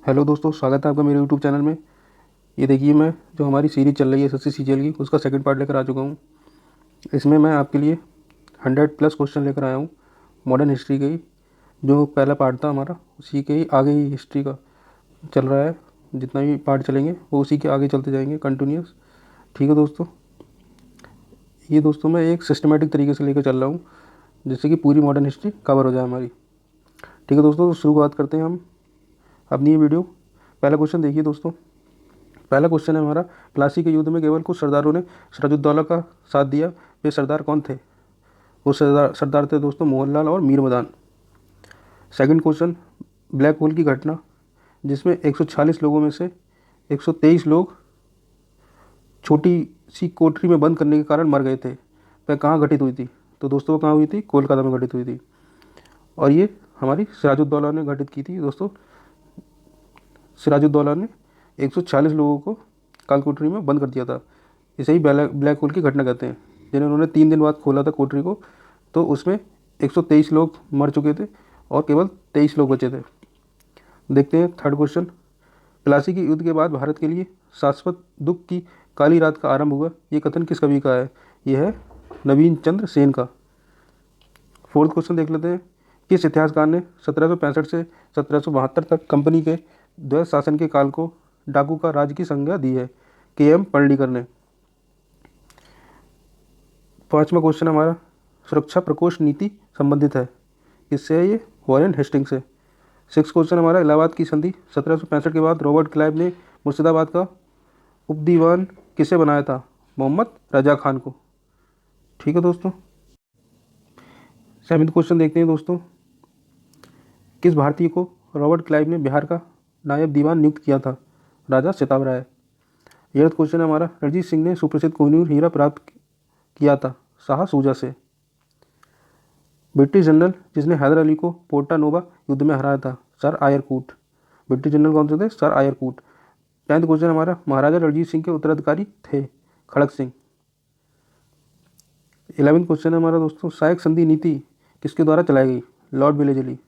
Hello दोस्तों, स्वागत है आपका मेरे यूट्यूब चैनल में। ये देखिए, मैं जो हमारी सीरीज़ चल रही है एसएससी सीजीएल की, उसका सेकंड पार्ट लेकर आ चुका हूँ। इसमें मैं आपके लिए 100+ क्वेश्चन लेकर आया हूँ मॉडर्न हिस्ट्री के ही। जो पहला पार्ट था हमारा, उसी के ही आगे ही हिस्ट्री का चल रहा है। जितना भी पार्ट चलेंगे वो उसी के आगे चलते जाएंगे कंटिन्यूस। ठीक है दोस्तों, ये दोस्तों मैं एक सिस्टमेटिक तरीके से लेकर चल रहा हूँ, जिससे कि पूरी मॉडर्न हिस्ट्री कवर हो जाए हमारी। ठीक है दोस्तों, तो शुरुआत करते हैं हम अपनी ये वीडियो। पहला क्वेश्चन देखिए दोस्तों। पहला क्वेश्चन है हमारा, प्लासी के युद्ध में केवल कुछ सरदारों ने सिराजुद्दौला का साथ दिया। वे सरदार कौन थे? वो सरदार थे दोस्तों मोहनलाल और Mir Madan. Second question, black hole की घटना जिसमें 146 लोगों में से 123 लोग छोटी सी कोठरी में बंद करने के कारण मर गए थे, वह कहाँ घटित हुई थी? तो दोस्तों वो कहाँ हुई थी? कोलकाता में घटित हुई थी। और ये हमारी सिराजुद्दौला ने घटित की थी दोस्तों। सिराजुद्दौला ने 146 लोगों को काल कोठरी में बंद कर दिया था। इसे ही ब्लैक होल की घटना कहते हैं। जिन्हें उन्होंने 3 दिन बाद खोला था कोठरी को, तो उसमें 123 लोग मर चुके थे और केवल 23 लोग बचे थे। देखते हैं थर्ड क्वेश्चन। प्लासी के युद्ध के बाद भारत के लिए शाश्वत दुख की काली रात का आरंभ हुआ, ये कथन किस कवि का है? यह है नवीन चंद्र सेन का। फोर्थ क्वेश्चन देख लेते हैं। किस इतिहासकार ने 1765 से 1772 तक कंपनी के द्वैत शासन के काल को डाकू का राज की संज्ञा दी है? के.एम. पलड़ीकर ने। पांचवा क्वेश्चन हमारा, सुरक्षा प्रकोष्ठ नीति संबंधित है किससे है? ये वॉरेन हेस्टिंग से। सिक्स क्वेश्चन हमारा, इलाहाबाद की संधि 1765 के बाद रॉबर्ट क्लाइव ने मुर्शिदाबाद का उपदीवान किसे बनाया था? मोहम्मद रजा खान को। ठीक है दोस्तों, सेवेंथ क्वेश्चन देखते हैं दोस्तों। किस भारतीय को रॉबर्ट क्लाइव ने बिहार का नायब दीवान नियुक्त किया था? राजा सिताब राय। एट्थ क्वेश्चन हमारा, रणजीत सिंह ने सुप्रसिद्ध कोहिनूर हीरा प्राप्त किया था शाह सूजा से। ब्रिटिश जनरल जिसने हैदर अली को पोर्टा नोवा युद्ध में हराया था? सर आयर कूट। ब्रिटिश जनरल कौन से थे? सर आयर कूट। टेंथ क्वेश्चन हमारा, महाराजा रणजीत सिंह के उत्तराधिकारी थे? खड़क सिंह। 11th क्वेश्चन है हमारा दोस्तों, सहायक संधि नीति किसके द्वारा चलाई गई? Lord Wellesley.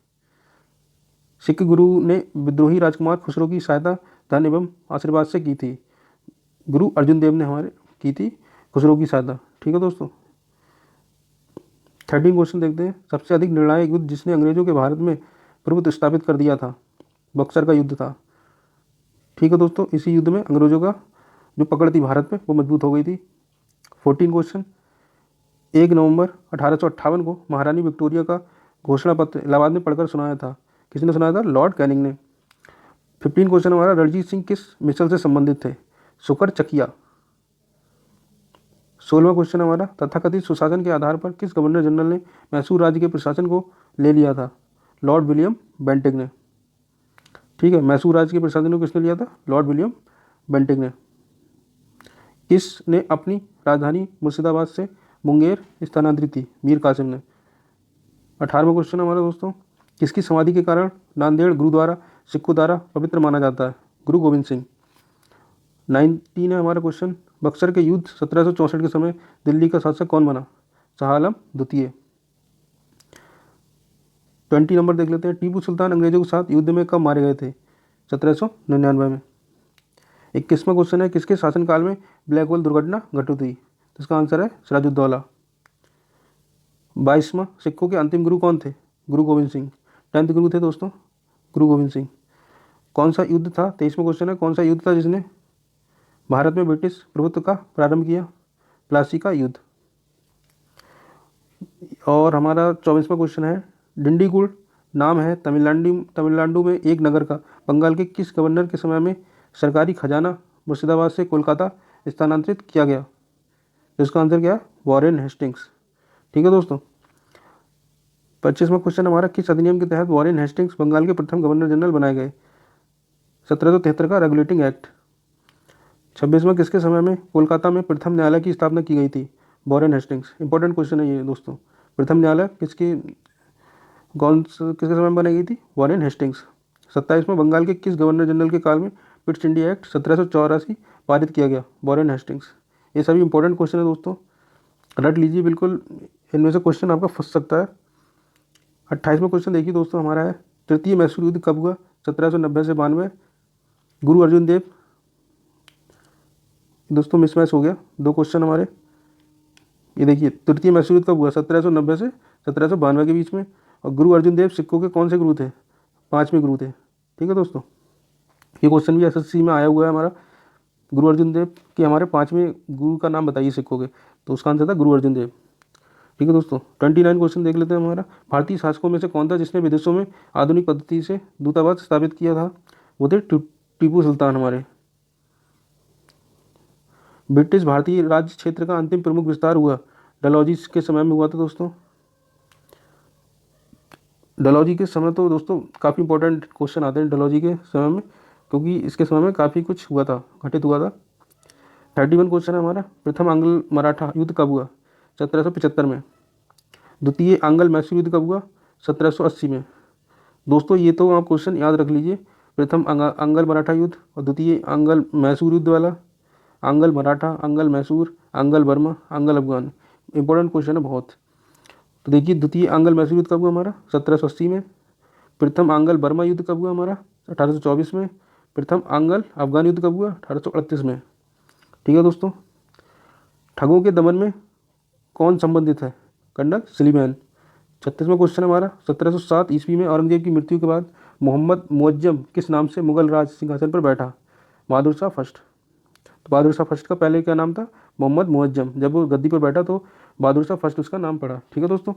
सिख गुरु ने विद्रोही राजकुमार खुसरो की सहायता धन एवं आशीर्वाद से की थी? गुरु अर्जुन देव ने हमारे की थी खुसरो की सहायता। ठीक है दोस्तों, 13 क्वेश्चन देखते हैं। सबसे अधिक निर्णायक युद्ध जिसने अंग्रेजों के भारत में प्रभुत्व स्थापित कर दिया था? बक्सर का युद्ध था। ठीक है दोस्तों, इसी युद्ध में अंग्रेजों का जो पकड़ थी भारत में वो मजबूत हो गई थी। 14 क्वेश्चन, 1 नवंबर 1858 को महारानी विक्टोरिया का घोषणा पत्र इलाहाबाद में पढ़कर सुनाया था? किसने सुनाया था? लॉर्ड कैनिंग ने। 15 क्वेश्चन हमारा, रणजीत सिंह किस मिसल से संबंधित थे? सुकर चकिया। 16वां क्वेश्चन हमारा, तथाकथित सुशासन के आधार पर किस गवर्नर जनरल ने मैसूर राज्य के प्रशासन को ले लिया था? लॉर्ड विलियम बेंटिक ने। ठीक है, मैसूर राज्य के प्रशासन को किसने लिया था? लॉर्ड विलियम बेंटिक ने। किसने अपनी राजधानी मुर्शिदाबाद से मुंगेर स्थानांतरित की? मीर कासिम ने। 18वां क्वेश्चन हमारा दोस्तों, किसकी समाधि के कारण नांदेड़ गुरुद्वारा सिखों द्वारा पवित्र माना जाता है? गुरु गोविंद सिंह। 19 है हमारा क्वेश्चन, बक्सर के युद्ध 1764 के समय दिल्ली का शासक कौन बना? शाह आलम द्वितीय। 20 नंबर देख लेते हैं। टीपू सुल्तान अंग्रेजों के साथ युद्ध में कब मारे गए थे? 1799 में। 21वां क्वेश्चन है, किसके शासनकाल में ब्लैक होल दुर्घटना घटित हुई? तो इसका आंसर है सिराजुद्दौला। 22वां, सिखों के अंतिम गुरु कौन थे? गुरु गोविंद सिंह। 10th गुरु थे दोस्तों गुरु गोविंद सिंह। कौन सा युद्ध था? 23वां क्वेश्चन है, कौन सा युद्ध था जिसने भारत में ब्रिटिश प्रभुत्व का प्रारंभ किया? प्लासी का युद्ध। और हमारा 24वां क्वेश्चन है, डिंडीगुल नाम है तमिलनाडु में एक नगर का, बंगाल के किस गवर्नर के समय में सरकारी खजाना मुर्शिदाबाद से कोलकाता स्थानांतरित किया गया? तो इसका आंसर क्या है? Warren Hastings. ठीक है दोस्तों, 25वां क्वेश्चन हमारा, किस अधिनियम के तहत वॉरेन हेस्टिंग्स बंगाल के प्रथम गवर्नर जनरल बनाए गए? 1773 का रेगुलेटिंग एक्ट। 26वां, किसके समय में कोलकाता में प्रथम न्यायालय की स्थापना की गई थी? Warren Hastings. इंपॉर्टेंट क्वेश्चन है ये दोस्तों। प्रथम न्यायालय किसके समय में बनाई गई थी? Warren Hastings. 27वां, बंगाल के किस गवर्नर जनरल के काल में पिट्स इंडिया एक्ट 1784 पारित किया गया? Warren Hastings. ये सभी इंपॉर्टेंट क्वेश्चन है दोस्तों, रट लीजिए बिल्कुल, इनमें से क्वेश्चन आपका फंस सकता है। 28वां क्वेश्चन देखिए दोस्तों हमारा है, तृतीय मैसूर युद्ध कब हुआ? 1790 से 92, गुरु अर्जुन देव, दोस्तों मिसमैच हो गया, दो क्वेश्चन हमारे। ये देखिए, तृतीय मैसूर युद्ध कब हुआ? 1790 से 1792 के बीच में। और गुरु अर्जुन देव सिक्कों के कौन से गुरु थे? पांचवें गुरु थे। ठीक है दोस्तों, ये क्वेश्चन भी एसएससी में आया हुआ है हमारा। गुरु अर्जुन देव के हमारे पांचवें गुरु का नाम बताइए सिक्कों के, तो उसका आंसर था गुरु अर्जुन देव। ठीक है दोस्तों, 29 क्वेश्चन देख लेते हैं हमारा। भारतीय शासकों में से कौन था जिसने विदेशों में आधुनिक पद्धति से दूतावास स्थापित किया था? वो थे टीपू सुल्तान हमारे। ब्रिटिश भारतीय राज्य क्षेत्र का अंतिम प्रमुख विस्तार हुआ डलहौजी के समय में हुआ था दोस्तों। डलहौजी के समय तो दोस्तों काफ़ी इंपॉर्टेंट क्वेश्चन आते हैं डलहौजी के समय में, क्योंकि इसके समय में काफ़ी कुछ हुआ था, घटित हुआ था। 31 क्वेश्चन है हमारा। प्रथम आंग्ल मराठा युद्ध कब हुआ? 1775 में। द्वितीय आंग्ल मैसूर युद्ध कब हुआ? 1780 में। दोस्तों ये तो आप क्वेश्चन याद रख लीजिए, प्रथम आंग्ल मराठा युद्ध और द्वितीय आंग्ल मैसूर युद्ध वाला। आंग्ल मराठा, आंग्ल मैसूर, आंग्ल बर्मा, आंग्ल अफगान, इंपॉर्टेंट क्वेश्चन है बहुत। तो देखिए, द्वितीय आंग्ल मैसूर युद्ध कब हुआ हमारा? 1780 में। प्रथम आंग्ल बर्मा युद्ध कब हुआ हमारा? 1824 में। प्रथम आंग्ल अफगान युद्ध कब हुआ? 1838 में। ठीक है दोस्तों, ठगों के दमन में कौन संबंधित है? कर्नल सलीमैन। 36वां क्वेश्चन हमारा। 1707 ईस्वी में औरंगजेब की मृत्यु के बाद मोहम्मद मुअज्जम किस नाम से मुगल राज सिंहासन पर बैठा? बहादुर शाह फर्स्ट। तो बहादुर शाह फर्स्ट का पहले क्या नाम था? मोहम्मद मुअज्जम। जब वो गद्दी पर बैठा तो बहादुर शाह फर्स्ट उसका नाम पड़ा। ठीक है दोस्तों,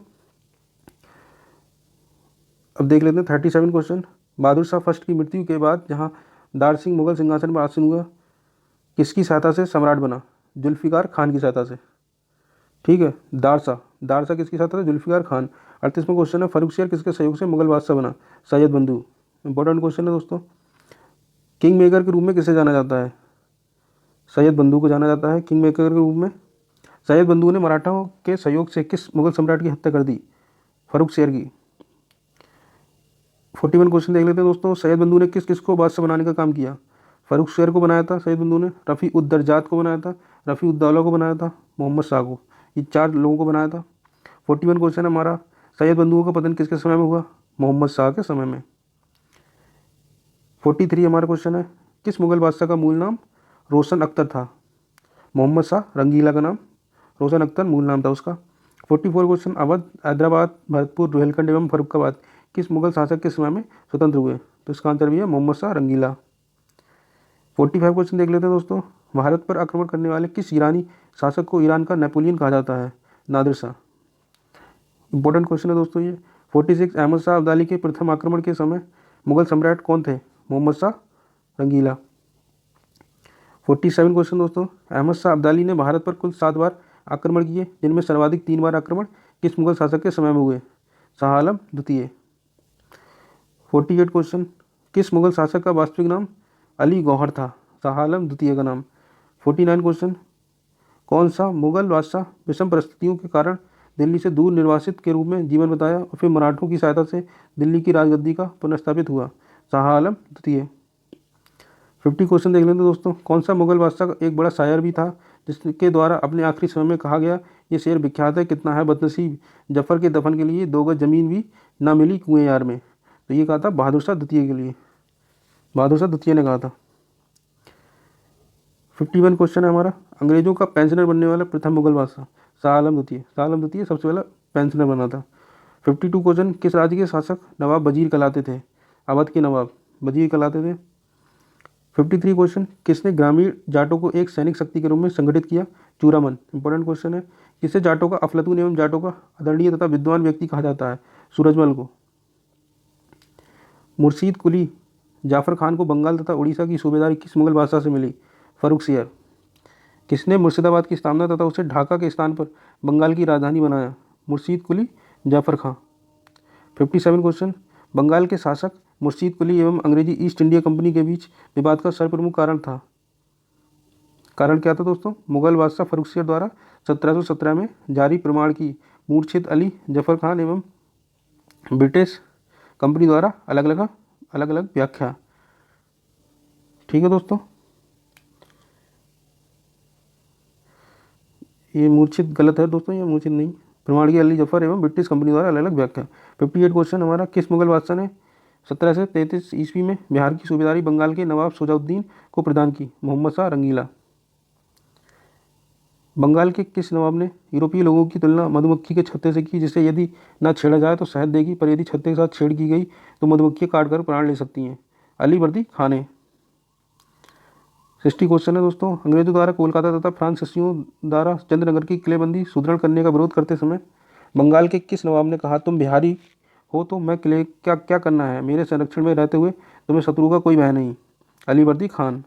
अब देख लेते हैं 37 क्वेश्चन। बहादुर शाह फर्स्ट की मृत्यु के बाद जहाँ दार सिंह मुगल सिंहासन पर आसीन हुआ, किसकी सहायता से सम्राट बना? जुल्फिकार खान की सहायता से। ठीक है, दारसा किसकी सहायता से? जुल्फिकार खान। 38वां क्वेश्चन है। फर्रुखसियर किसके सहयोग से मुगल बादशाह बना? सैयद बंधु। इंपॉर्टेंट क्वेश्चन है दोस्तों। किंग मेकर के रूप में किसे जाना जाता है? सैयद बंधु को जाना जाता है किंग मेकर के रूप में। सैयद बंधु ने मराठाओं के सहयोग से किस मुगल सम्राट की हत्या कर दी? फर्रुखसियर की। 41 क्वेश्चन देख लेते हैं दोस्तों। सैयद बंधु ने किस किस को बादशाह बनाने का काम किया? फर्रुखसियर को बनाया था सैयद बंधु ने, रफ़ी उद दरजात को बनाया था, रफ़ी उद दौला को बनाया था, मोहम्मद शाह को। ये चार लोगों को बनाया था। 41 क्वेश्चन है हमारा। सैयद बंधुओं का पतन किसके समय में हुआ? मोहम्मद शाह के समय में। 43 हमारा क्वेश्चन है। किस मुगल बादशाह का मूल नाम रोशन अख्तर था? मोहम्मद शाह रंगीला का नाम रोशन अख्तर मूल नाम था उसका। 44 क्वेश्चन। अवध, हैदराबाद, भरतपुर, रोहिलखंड एवं फर्रुखाबाद किस मुगल शासक के समय में स्वतंत्र हुए? तो इसका आंसर भी है मोहम्मद शाह रंगीला। 45 क्वेश्चन देख लेते हैं दोस्तों। भारत पर आक्रमण करने वाले किस ईरानी शासक को ईरान का नेपोलियन कहा जाता है? नादिर शाह। इंपॉर्टेंट क्वेश्चन है दोस्तों ये। 46 अहमद शाह अब्दाली के प्रथम आक्रमण के समय मुगल सम्राट कौन थे? मोहम्मद शाह रंगीला। 47 क्वेश्चन दोस्तों। अहमद शाह अब्दाली ने भारत पर कुल 7 बार आक्रमण किए, जिनमें सर्वाधिक 3 बार आक्रमण किस मुगल शासक के समय में हुए? शाह आलम द्वितीय। 48 क्वेश्चन। किस मुगल शासक का वास्तविक नाम अली गौहर था? शाह आलम द्वितीय का नाम। 49 क्वेश्चन। कौन सा मुगल बादशाह विषम परिस्थितियों के कारण दिल्ली से दूर निर्वासित के रूप में जीवन बताया और फिर मराठों की सहायता से दिल्ली की राजगद्दी का पुनर्स्थापित हुआ? शाह आलम द्वितीय। 50 क्वेश्चन देख लेते हैं दोस्तों। कौन सा मुगल बादशाह एक बड़ा शायर भी था जिसके द्वारा अपने आखिरी समय में कहा गया, ये शेर विख्यात है, कितना है बदनसीब जफ़र के दफन के लिए 2 गज जमीन भी ना मिली कुएं यार में? तो ये कहा था बहादुर शाह द्वितीय के लिए, बहादुर शाह द्वितीय ने कहा था। 51 क्वेश्चन है हमारा। अंग्रेजों का पेंशनर बनने वाला प्रथम मुगल बादशाह? शाह आलम द्वितीय। शाह आलम द्वितीय सबसे पहला पेंशनर बना था। 52 क्वेश्चन। किस राज्य के शासक नवाब वजीर कहलाते थे? अवध के नवाब वजीर कहलाते थे। 53 क्वेश्चन। किसने ग्रामीण जाटों को एक सैनिक शक्ति के रूप में संगठित किया? चूरामन। इंपॉर्टेंट क्वेश्चन है। किसे जाटों का अफलातून एवं जाटों का आदरणीय तथा विद्वान व्यक्ति कहा जाता है? सूरजमल को। मुर्शीद कुली जाफर खान को बंगाल तथा उड़ीसा की सूबेदारी किस मुगल बादशाह से मिली? फर्रुखसियर। किसने मुर्शिदाबाद की स्थापना तथा उसे ढाका के स्थान पर बंगाल की राजधानी बनाया? मुर्शीद कुली जाफर खां। 57 क्वेश्चन। बंगाल के शासक मुर्शीद कुली एवं अंग्रेजी ईस्ट इंडिया कंपनी के बीच विवाद का सर्वप्रमुख कारण था? कारण क्या था दोस्तों? मुगल बादशाह फर्रुखसियर द्वारा 1717 में जारी प्रमाण की मूर्छित अली जफर खान एवं ब्रिटिश कंपनी द्वारा अलग अलग व्याख्या। ठीक है दोस्तों, ये मूर्छित गलत है दोस्तों, ये मूर्छित नहीं, प्रमाण की अली जफर एवं ब्रिटिश कंपनी द्वारा अलग अलग व्याख्या। 58 क्वेश्चन हमारा। किस मुगल बादशाह ने 1733 ईस्वी में बिहार की सूबेदारी बंगाल के नवाब शुजाउद्दीन को प्रदान की। मोहम्मद शाह रंगीला। बंगाल के किस नवाब ने यूरोपीय लोगों की तुलना मधुमक्खी के छत्ते से की, जिसे यदि न छेड़ा जाए तो शहद देगी, पर यदि छत्ते के साथ छेड़ की गई तो मधुमक्खियां काट कर प्राण ले सकती हैं? अली वर्दी खान ने। 60 क्वेश्चन है दोस्तों। अंग्रेजों द्वारा कोलकाता तथा फ्रांसीसियों द्वारा चंद्रनगर की किलेबंदी सुदृढ़ करने का विरोध करते समय बंगाल के किस नवाब ने कहा, तुम बिहारी हो तो मैं किले क्या क्या करना है, मेरे संरक्षण में रहते हुए तुम्हें शत्रु का कोई भय नहीं? अली वर्दी खान।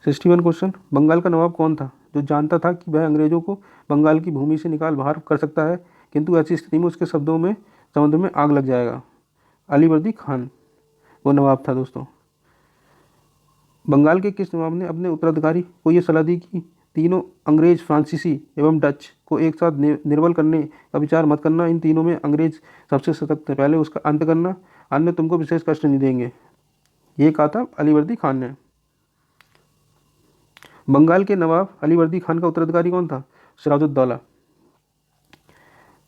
61 क्वेश्चन। बंगाल का नवाब कौन था जो जानता था कि वह अंग्रेजों को बंगाल की भूमि से निकाल बाहर कर सकता है, किंतु ऐसी स्थिति में उसके शब्दों में समुद्र में आग लग जाएगा? अली वर्दी खान वो नवाब था दोस्तों। बंगाल के किस नवाब ने अपने उत्तराधिकारी को यह सलाह दी कि तीनों अंग्रेज, फ्रांसीसी एवं डच को एक साथ निर्बल करने का विचार मत करना, इन तीनों में अंग्रेज सबसे सशक्त है, पहले उसका अंत करना, अन्य तुमको विशेष कष्ट नहीं देंगे? ये कहा था अली वर्दी खान ने। बंगाल के नवाब अली वर्दी खान का उत्तराधिकारी कौन था? सिराजुद्दौला।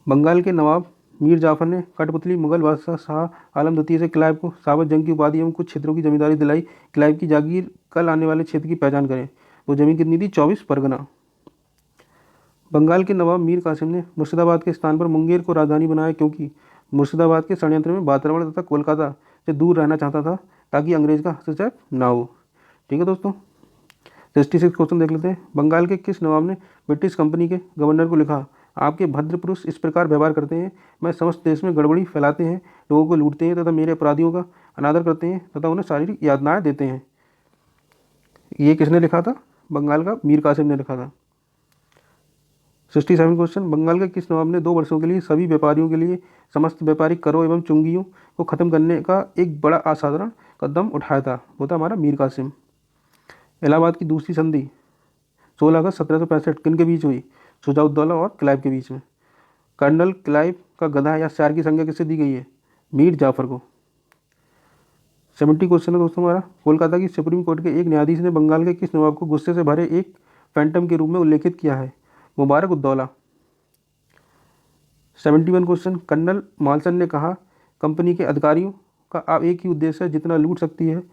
बंगाल के नवाब मीर जाफर ने कठपुतली मुगल बादशाह शाह आलम द्वितीय से क्लाइव को साबत जंग की उपाधि एवं कुछ क्षेत्रों की जमींदारी दिलाई। क्लाइव की जागीर कल आने वाले क्षेत्र की पहचान करें। वो जमीन कितनी थी? 24 परगना। बंगाल के नवाब मीर कासिम ने मुर्शिदाबाद के स्थान पर मुंगेर को राजधानी बनाया, क्योंकि मुर्शिदाबाद के षड्यंत्र में बातरवड़ तथा कोलकाता से दूर रहना चाहता था, ताकि अंग्रेज का हस्तक्षेप ना हो। ठीक है दोस्तों। 66 क्वेश्चन देख लेते हैं। बंगाल के किस नवाब ने ब्रिटिश कंपनी के गवर्नर को लिखा, आपके भद्र पुरुष इस प्रकार व्यवहार करते हैं, मैं समस्त देश में गड़बड़ी फैलाते हैं, लोगों को लूटते हैं तथा मेरे अपराधियों का अनादर करते हैं तथा उन्हें शारीरिक यातनाएं देते हैं? ये किसने लिखा था? बंगाल का मीर कासिम ने लिखा था। 67 क्वेश्चन। बंगाल के किस नवाब ने 2 वर्षों के लिए सभी व्यापारियों के लिए समस्त व्यापारिक करों एवं चुंगियों को खत्म करने का एक बड़ा असाधारण कदम उठाया था? वो था हमारा मीर कासिम। इलाहाबाद की दूसरी संधि 16 अगस्त 1765 किन के बीच हुई? शुजाउद्दौला और क्लाइव के बीच में। कर्नल क्लाइव का गधा या शार की संज्ञा किससे दी गई है? मीर जाफर को। 70 क्वेश्चन है दोस्तों हमारा। कोलकाता की सुप्रीम कोर्ट के एक न्यायाधीश ने बंगाल के किस नवाब को गुस्से से भरे एक फैंटम के रूप में उल्लेखित किया है? मुबारक उद्दौला। 71 क्वेश्चन। कर्नल मालसन ने कहा, कंपनी के अधिकारियों का अब एक ही उद्देश्य है, जितना लूट सकती है,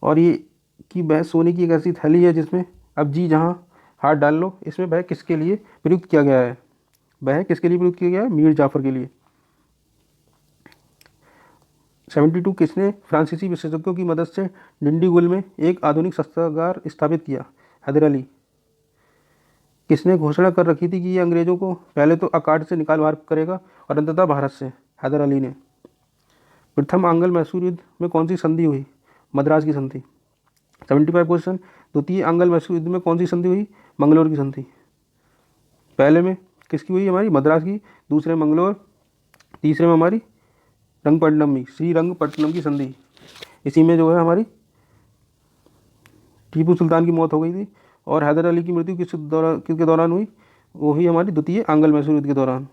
और ये कि वह सोने की एक ऐसी थैली है जिसमें अब जी जहां हाथ डाल लो। इसमें वह किसके लिए प्रयुक्त किया गया है? वह किसके लिए प्रयुक्त किया गया है? मीर जाफर के लिए। 72 किसने फ्रांसीसी विशेषज्ञों की मदद से डिंडीगुल में एक आधुनिक शस्त्रागार स्थापित किया? हैदर अली। किसने घोषणा कर रखी थी कि ये अंग्रेजों को पहले तो अकाट से निकाल बाहर करेगा और अंततः भारत से? हैदर अली ने। प्रथम आंग्ल मैसूर युद्ध में कौन सी संधि हुई? मद्रास की संधि। 75 क्वेश्चन। द्वितीय आंग्ल मैसूर युद्ध में कौन सी संधि हुई? मंगलोर की संधि। पहले में किसकी हुई? हमारी मद्रास की। दूसरे में मंगलोर। तीसरे में हमारी रंगपट्टनम, श्रीरंगपट्टनम की संधि। इसी में जो है हमारी टीपू सुल्तान की मौत हो गई थी, और हैदर अली की मृत्यु किसके दौरान हुई? वो हुई हमारी द्वितीय आंग्ल मैसूर युद्ध के दौरान।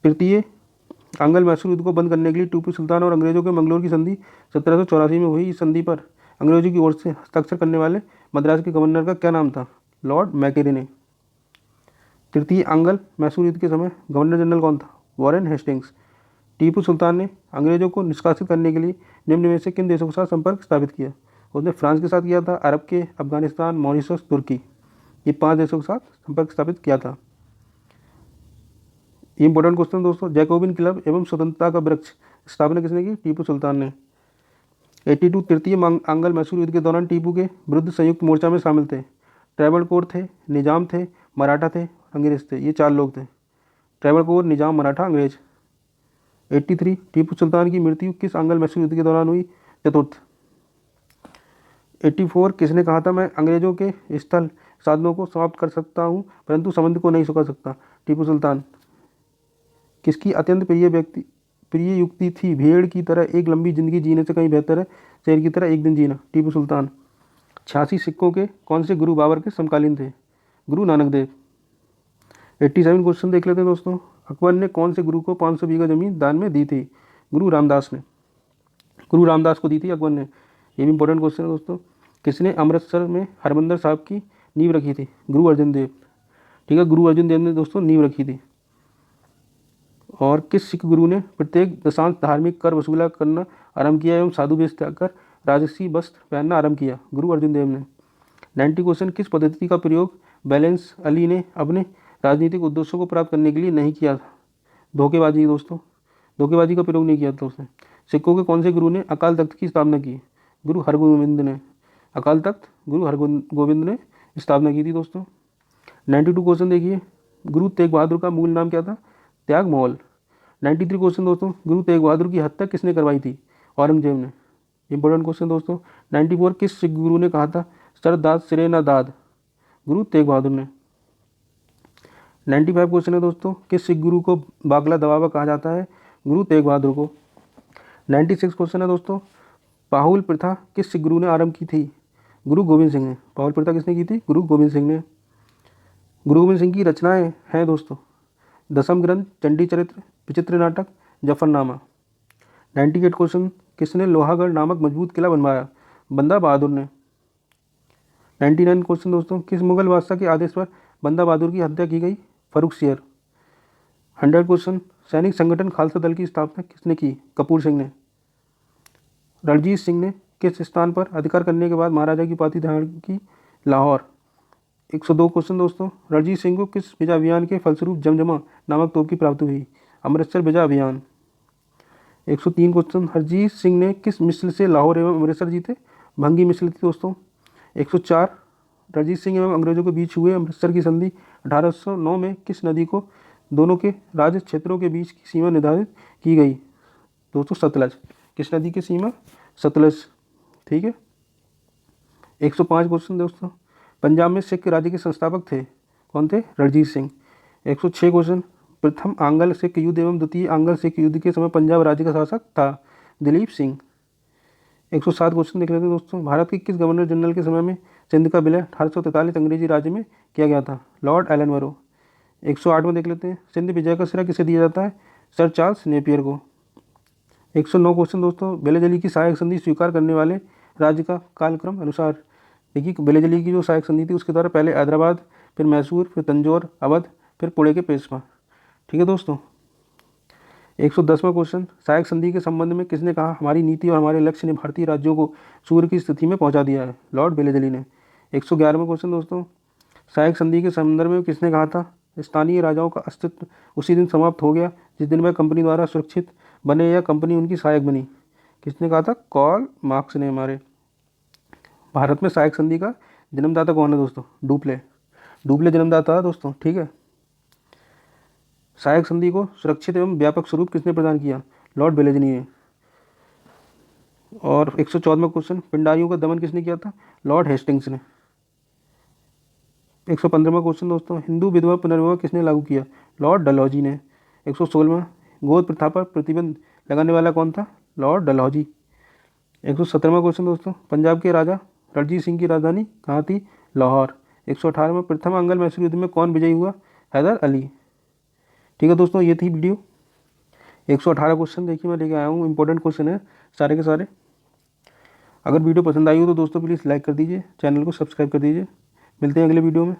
तृतीय आंग्ल मैसूर युद्ध को बंद करने के लिए टीपू सुल्तान और अंग्रेजों के मंगलोर की संधि 1784 में हुई। इस संधि पर अंग्रेजों की ओर से हस्ताक्षर करने वाले मद्रास के गवर्नर का क्या नाम था? लॉर्ड मैकेरेने। तृतीय आंग्ल मैसूर युद्ध के समय गवर्नर जनरल कौन था? Warren Hastings. टीपू सुल्तान ने अंग्रेजों को निष्कासित करने के लिए निम्न में से किन देशों के साथ संपर्क स्थापित किया? उसने फ्रांस के साथ किया था, अरब के, अफगानिस्तान, मॉरिशस, तुर्की, ये 5 देशों के साथ संपर्क स्थापित किया था। ये इंपॉर्टेंट क्वेश्चन दोस्तों। जैकोबिन क्लब एवं स्वतंत्रता का वृक्ष स्थापना किसने की? टीपू सुल्तान ने। 82 तृतीय आंग्ल मैसूर युद्ध के दौरान टीपू के विरुद्ध संयुक्त मोर्चा में शामिल थे। ट्रैवणकोर थे, निजाम थे, मराठा थे, अंग्रेज थे। ये 4 लोग थे। ट्रैवणकोर, निजाम, मराठा, अंग्रेज। 83 टीपू सुल्तान की मृत्यु किस आंग्ल मैसूर युद्ध के दौरान हुई? चतुर्थ। 84 किसने कहा था, मैं अंग्रेजों के स्थल साधनों को समाप्त कर सकता हूँ परंतु संबंध को नहीं सुखा सकता? टीपू सुल्तान। किसकी अत्यंत प्रिय युक्ति थी, भेड़ की तरह एक लंबी जिंदगी जीने से कहीं बेहतर है शेर की तरह एक दिन जीना? टीपू सुल्तान। 86 सिक्कों के कौन से गुरु बाबर के समकालीन थे? गुरु नानक देव। 87 क्वेश्चन देख लेते हैं दोस्तों। अकबर ने कौन से गुरु को 500 बीघा जमीन दान में दी थी? गुरु रामदास ने। गुरु रामदास को दी थी अकबर ने। ये भी इंपॉर्टेंट क्वेश्चन है दोस्तों। किसने अमृतसर में हरमंदिर साहब की नींव रखी थी? गुरु अर्जुन देव। ठीक है, गुरु अर्जुन देव ने दोस्तों नींव रखी थी। और किस सिख गुरु ने प्रत्येक दशांश धार्मिक कर वसूला करना आरंभ किया एवं साधु वेश त्याग कर राजसी वस्त्र पहनना आरंभ किया? गुरु अर्जुन देव ने। 90 क्वेश्चन, किस पद्धति का प्रयोग बैलेंस अली ने अपने राजनीतिक उद्देश्यों को प्राप्त करने के लिए नहीं किया था? धोखेबाजी दोस्तों, धोखेबाजी का प्रयोग नहीं किया था उसने। सिखों के कौन से गुरु ने अकाल तख्त की स्थापना की? गुरु हरगोविंद ने। अकाल तख्त गुरु हरगोविंद ने स्थापना की थी दोस्तों। 92 क्वेश्चन देखिए, गुरु तेग बहादुर का मूल नाम क्या था? त्याग महल। 93 क्वेश्चन दोस्तों, गुरु तेग बहादुर की हत्या किसने करवाई थी? औरंगजेब ने। इंपॉर्टेंट क्वेश्चन दोस्तों। 94, किस सिख गुरु ने कहा था सर दाद सिरे ना दाद? गुरु तेग बहादुर ने। 95 क्वेश्चन है दोस्तों, किस सिख गुरु को बागला दबावा कहा जाता है? गुरु तेग बहादुर को। 96 क्वेश्चन है दोस्तों, पाहुल प्रथा किस सिख गुरु ने आरंभ की थी? गुरु गोविंद सिंह ने। पाहुल प्रथा किसने की थी? गुरु गोविंद सिंह ने। गुरु गोविंद सिंह की रचनाएं हैं दोस्तों दसम ग्रंथ, चंडी चरित्र, विचित्र नाटक, जफरनामा। 98 क्वेश्चन, किसने लोहागढ़ नामक मजबूत किला बनवाया? बंदा बहादुर ने। 99 क्वेश्चन दोस्तों, किस मुगल बादशाह के आदेश पर बंदा बहादुर की हत्या की गई? फर्रुखसियर। 100 क्वेश्चन, सैनिक संगठन खालसा दल की स्थापना किसने की? कपूर सिंह ने। रणजीत सिंह ने किस स्थान पर अधिकार करने के बाद महाराजा की उपाधि धारण की? लाहौर। 102 क्वेश्चन दोस्तों, रणजीत सिंह को किस विजय अभियान के फलस्वरूप जमजमा नामक तोप की प्राप्ति हुई? अमृतसर विजय अभियान। 103 क्वेश्चन, हरजीत सिंह ने किस मिसल से लाहौर एवं अमृतसर जीते? भंगी मिसल थी दोस्तों। 104, रणजीत सिंह एवं अंग्रेजों के बीच हुए अमृतसर की संधि 1809 में किस नदी को दोनों के राज्य क्षेत्रों के बीच की सीमा निर्धारित की गई? दोस्तों सतलज। किस नदी की सीमा? सतलज। ठीक है। 105 क्वेश्चन दोस्तों, पंजाब में सिख राज्य के संस्थापक थे? कौन थे? रणजीत सिंह। 106 क्वेश्चन, प्रथम आंग्ल सिख युद्ध एवं द्वितीय आंग्ल सिख युद्ध के समय पंजाब राज्य का शासक था? दिलीप सिंह। 107 क्वेश्चन देख लेते हैं दोस्तों, भारत के किस गवर्नर जनरल के समय में सिंध का विलय 1843 अंग्रेजी राज्य में किया गया था? Lord Ellenborough. 108 में देख लेते हैं, सिंध विजय का श्रेय किसे दिया जाता है? सर चार्ल्स नेपियर को। 109 क्वेश्चन दोस्तों, बेलेजली की सहायक संधि स्वीकार करने वाले राज्य का कालक्रम अनुसार? देखिए बेलेजली की जो सहायक संधि थी उसके द्वारा पहले हैदराबाद, फिर मैसूर, फिर तंजौर, अवध, फिर पुणे के पेशवा। ठीक है दोस्तों। 110वां क्वेश्चन, सहायक संधि के संबंध में किसने कहा हमारी नीति और हमारे लक्ष्य ने भारतीय राज्यों को सूर्य की स्थिति में पहुंचा दिया है? लॉर्ड बेलेजली ने। 111वां क्वेश्चन दोस्तों, सहायक संधि के संदर्भ में किसने कहा था स्थानीय राजाओं का अस्तित्व उसी दिन समाप्त हो गया जिस दिन वह कंपनी द्वारा सुरक्षित बने या कंपनी उनकी सहायक बनी? किसने कहा था? कार्ल मार्क्स ने हमारे। भारत में सहायक संधि का जन्मदाता कौन है दोस्तों? डुप्ले। डुप्ले जन्मदाता है दोस्तों। ठीक है। सहायक संधि को सुरक्षित एवं व्यापक स्वरूप किसने प्रदान किया? लॉर्ड बेलेजली ने। और 114वां क्वेश्चन, पिंडारियों का दमन किसने किया था? लॉर्ड हेस्टिंग्स ने। 115वां क्वेश्चन दोस्तों, हिंदू विधवा पुनर्विवाह किसने लागू किया? लॉर्ड डलहौजी ने। 116वां, गोद प्रथा पर प्रतिबंध लगाने वाला कौन था? लॉर्ड डलहौजी। 117वां क्वेश्चन दोस्तों, पंजाब के राजा रणजीत सिंह की राजधानी कहाँ थी? लाहौर। 118वां, प्रथम आंग्ल मैसूर युद्ध में कौन विजयी हुआ? हैदर अली। ठीक है दोस्तों, ये थी वीडियो। 118 क्वेश्चन देखिए मैं लेके आया हूँ, इंपॉर्टेंट क्वेश्चन है सारे के सारे। अगर वीडियो पसंद आई हो तो दोस्तों प्लीज़ लाइक कर दीजिए, चैनल को सब्सक्राइब कर दीजिए। मिलते हैं अगले वीडियो में।